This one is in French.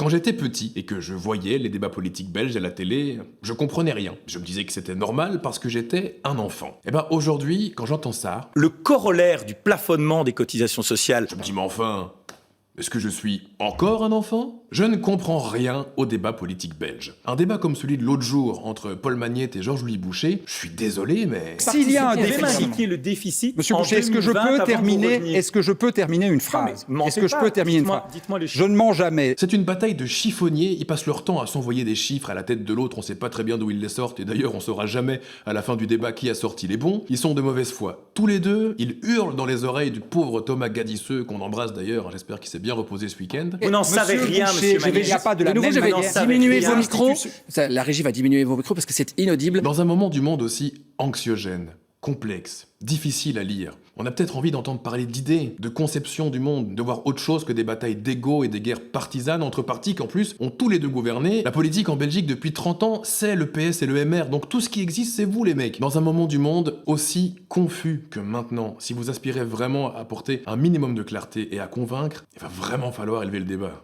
Quand j'étais petit et que je voyais les débats politiques belges à la télé, je comprenais rien. Je me disais que c'était normal parce que j'étais un enfant. Et ben aujourd'hui, quand j'entends ça, Le corollaire du plafonnement des cotisations sociales, je me dis mais enfin, est-ce que je suis encore un enfant? Je ne comprends rien au débat politique belge. Un débat comme celui de l'autre jour entre Paul Magnette et Georges-Louis Boucher, je suis désolé mais... S'il y a un vous pouvez déficit, m'indiquer le déficit Monsieur en Boucher, est-ce que je 2020 peux avant de vous terminer revenir. Est-ce que je peux terminer une phrase? mentez Est-ce que je pas. peux terminer une Dites-moi- phrase? dites-moi les Je chiffres. ne mens jamais. C'est une bataille de chiffonniers, ils passent leur temps à s'envoyer des chiffres à la tête de l'autre, on sait pas très bien d'où ils les sortent, et d'ailleurs on saura jamais à la fin du débat qui a sorti les bons. Ils sont de mauvaise foi. Tous les deux, ils hurlent dans les oreilles du pauvre Thomas Gadisseux, qu'on embrasse d'ailleurs, j'espère qu'il s'est bien reposé ce week-end. Vous n'en savez rien, Boucher, monsieur il n'y Magnette. a pas de la De nouveau, même je vais manière. Ça va diminuer être vos rien. micros. La régie va diminuer vos micros parce que c'est inaudible. Dans un moment du monde aussi anxiogène, complexe, difficile à lire, on a peut-être envie d'entendre parler d'idées, de conception du monde, de voir autre chose que des batailles d'ego et des guerres partisanes entre partis qui en plus ont tous les deux gouverné. La politique en Belgique depuis 30 ans, c'est le PS et le MR, donc tout ce qui existe, c'est vous les mecs. Dans un moment du monde aussi confus que maintenant, si vous aspirez vraiment à apporter un minimum de clarté et à convaincre, il va vraiment falloir élever le débat.